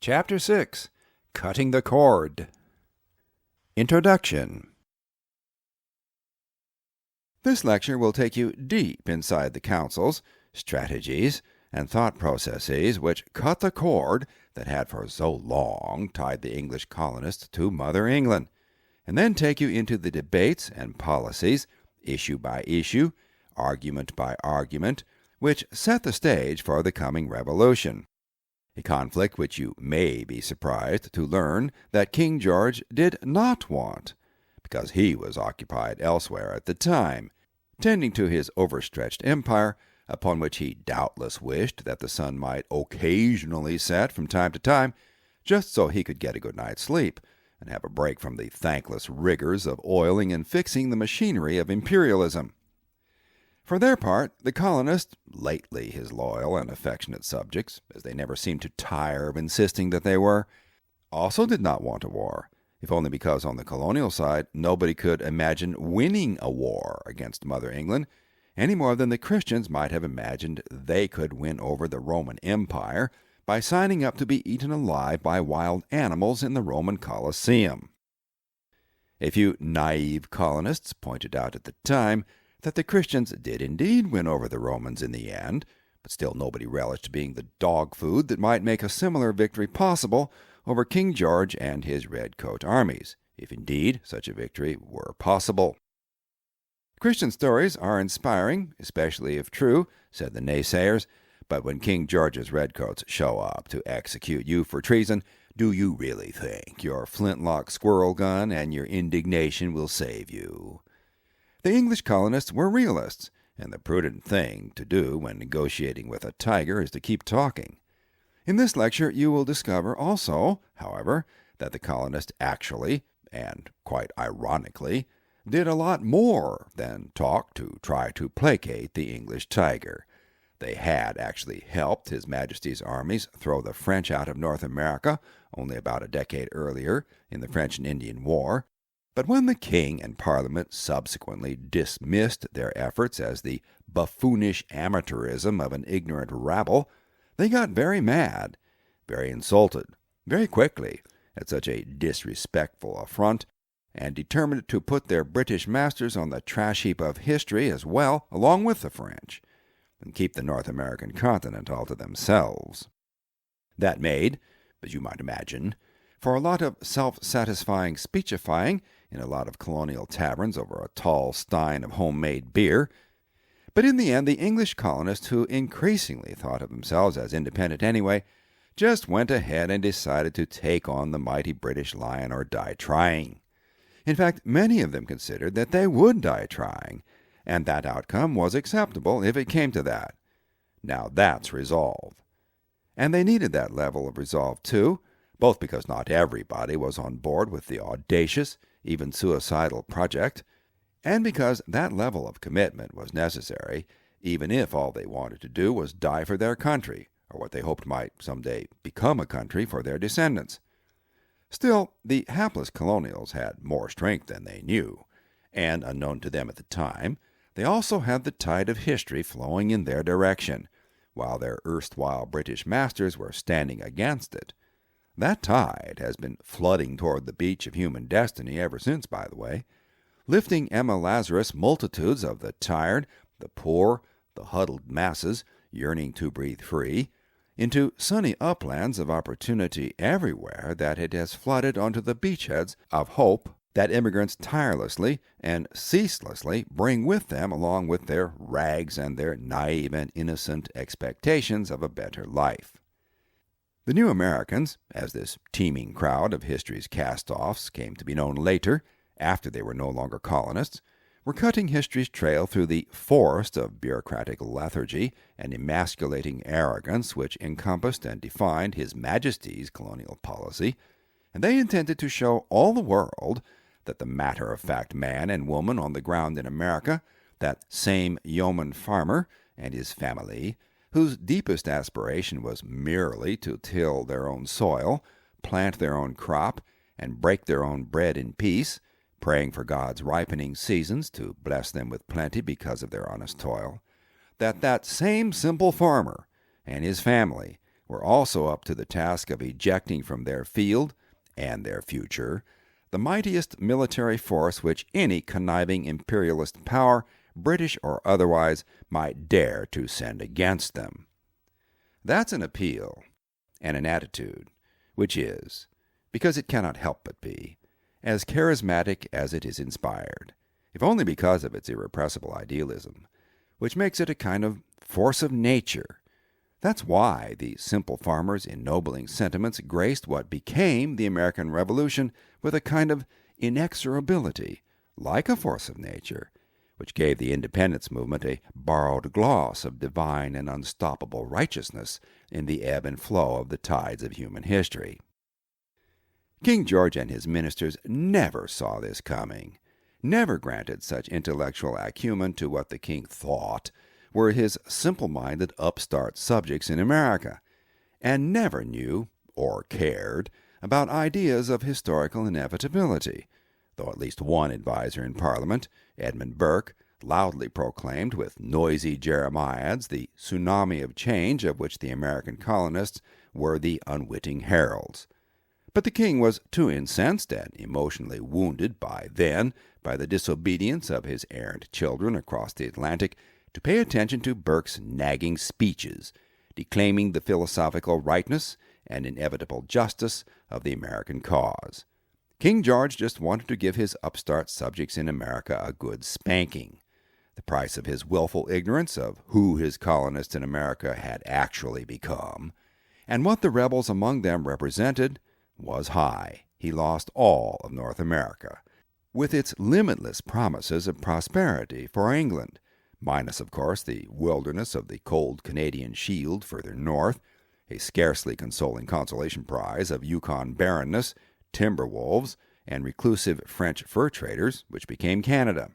Chapter 6. Cutting the Cord. Introduction. This lecture will take you deep inside the counsels, strategies, and thought processes which cut the cord that had for so long tied the English colonists to Mother England, and then take you into the debates and policies, issue by issue, argument by argument, which set the stage for the coming revolution. A conflict which you may be surprised to learn that King George did not want, because he was occupied elsewhere at the time, tending to his overstretched empire, upon which he doubtless wished that the sun might occasionally set from time to time, just so he could get a good night's sleep, and have a break from the thankless rigors of oiling and fixing the machinery of imperialism. For their part, the colonists, lately his loyal and affectionate subjects, as they never seemed to tire of insisting that they were, also did not want a war, if only because on the colonial side nobody could imagine winning a war against Mother England, any more than the Christians might have imagined they could win over the Roman Empire by signing up to be eaten alive by wild animals in the Roman Colosseum. A few naive colonists pointed out at the time that the Christians did indeed win over the Romans in the end, but still nobody relished being the dog food that might make a similar victory possible over King George and his redcoat armies, if indeed such a victory were possible. Christian stories are inspiring, especially if true, said the naysayers, but when King George's redcoats show up to execute you for treason, do you really think your flintlock squirrel gun and your indignation will save you? The English colonists were realists, and the prudent thing to do when negotiating with a tiger is to keep talking. In this lecture you will discover also, however, that the colonists actually, and quite ironically, did a lot more than talk to try to placate the English tiger. They had actually helped His Majesty's armies throw the French out of North America only about a decade earlier in the French and Indian War. But when the King and Parliament subsequently dismissed their efforts as the buffoonish amateurism of an ignorant rabble, they got very mad, very insulted, very quickly at such a disrespectful affront, and determined to put their British masters on the trash heap of history as well, along with the French, and keep the North American continent all to themselves. That made, as you might imagine, for a lot of self-satisfying speechifying in a lot of colonial taverns over a tall stein of homemade beer. But in the end, the English colonists, who increasingly thought of themselves as independent anyway, just went ahead and decided to take on the mighty British lion or die trying. In fact, many of them considered that they would die trying, and that outcome was acceptable if it came to that. Now that's resolve. And they needed that level of resolve too, both because not everybody was on board with the audacious, even suicidal project, and because that level of commitment was necessary, even if all they wanted to do was die for their country, or what they hoped might someday become a country for their descendants. Still, the hapless colonials had more strength than they knew, and unknown to them at the time, they also had the tide of history flowing in their direction, while their erstwhile British masters were standing against it. That tide has been flooding toward the beach of human destiny ever since, by the way, lifting Emma Lazarus multitudes of the tired, the poor, the huddled masses yearning to breathe free, into sunny uplands of opportunity everywhere that it has flooded onto the beachheads of hope that immigrants tirelessly and ceaselessly bring with them along with their rags and their naive and innocent expectations of a better life. The New Americans, as this teeming crowd of history's cast-offs came to be known later, after they were no longer colonists, were cutting history's trail through the forest of bureaucratic lethargy and emasculating arrogance which encompassed and defined His Majesty's colonial policy, and they intended to show all the world that the matter-of-fact man and woman on the ground in America, that same yeoman farmer and his family, whose deepest aspiration was merely to till their own soil, plant their own crop, and break their own bread in peace, praying for God's ripening seasons to bless them with plenty because of their honest toil, that same simple farmer and his family were also up to the task of ejecting from their field and their future the mightiest military force which any conniving imperialist power, British or otherwise, might dare to send against them. That's an appeal and an attitude which is, because it cannot help but be, as charismatic as it is inspired, if only because of its irrepressible idealism, which makes it a kind of force of nature. That's why the simple farmer's ennobling sentiments graced what became the American Revolution with a kind of inexorability, like a force of nature, which gave the independence movement a borrowed gloss of divine and unstoppable righteousness in the ebb and flow of the tides of human history. King George and his ministers never saw this coming, never granted such intellectual acumen to what the king thought were his simple-minded upstart subjects in America, and never knew, or cared, about ideas of historical inevitability, though at least one adviser in Parliament, Edmund Burke, loudly proclaimed with noisy jeremiads the tsunami of change of which the American colonists were the unwitting heralds. But the king was too incensed and emotionally wounded by the disobedience of his errant children across the Atlantic to pay attention to Burke's nagging speeches, declaiming the philosophical rightness and inevitable justice of the American cause. King George just wanted to give his upstart subjects in America a good spanking. The price of his willful ignorance of who his colonists in America had actually become, and what the rebels among them represented, was high. He lost all of North America, with its limitless promises of prosperity for England, minus, of course, the wilderness of the cold Canadian Shield further north, a scarcely consoling consolation prize of Yukon barrenness, timber wolves, and reclusive French fur traders, which became Canada.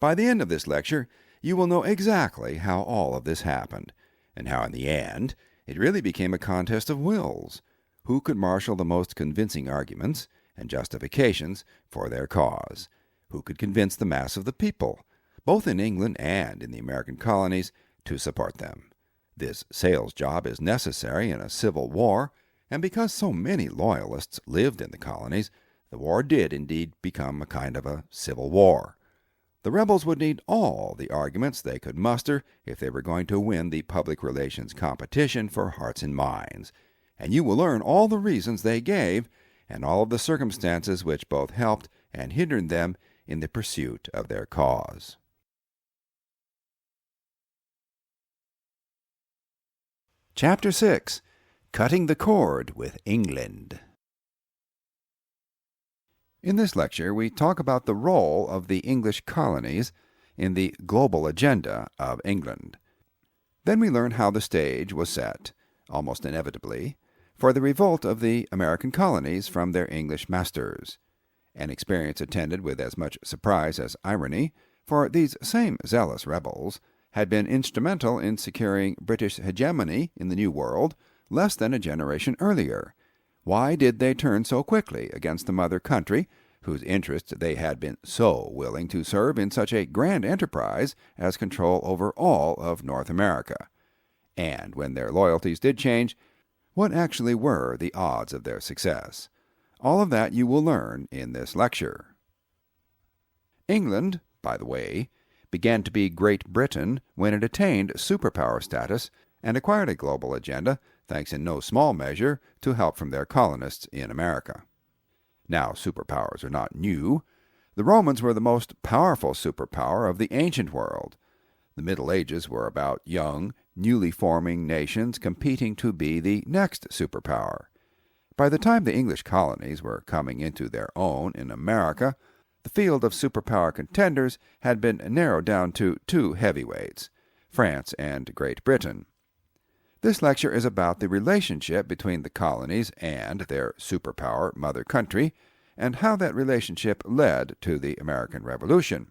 By the end of this lecture, you will know exactly how all of this happened, and how in the end it really became a contest of wills, who could marshal the most convincing arguments and justifications for their cause, who could convince the mass of the people, both in England and in the American colonies, to support them. This sales job is necessary in a civil war, and because so many loyalists lived in the colonies, the war did indeed become a kind of a civil war. The rebels would need all the arguments they could muster if they were going to win the public relations competition for hearts and minds, and you will learn all the reasons they gave and all of the circumstances which both helped and hindered them in the pursuit of their cause. Chapter 6. Cutting the Cord with England. In this lecture, we talk about the role of the English colonies in the global agenda of England. Then we learn how the stage was set, almost inevitably, for the revolt of the American colonies from their English masters, an experience attended with as much surprise as irony, for these same zealous rebels had been instrumental in securing British hegemony in the New World less than a generation earlier. Why did they turn so quickly against the mother country, whose interests they had been so willing to serve in such a grand enterprise as control over all of North America? And when their loyalties did change, what actually were the odds of their success? All of that you will learn in this lecture. England, by the way, began to be Great Britain when it attained superpower status and acquired a global agenda, thanks in no small measure to help from their colonists in America. Now, superpowers are not new. The Romans were the most powerful superpower of the ancient world. The Middle Ages were about young, newly forming nations competing to be the next superpower. By the time the English colonies were coming into their own in America, the field of superpower contenders had been narrowed down to two heavyweights, France and Great Britain. This lecture is about the relationship between the colonies and their superpower mother country, and how that relationship led to the American Revolution.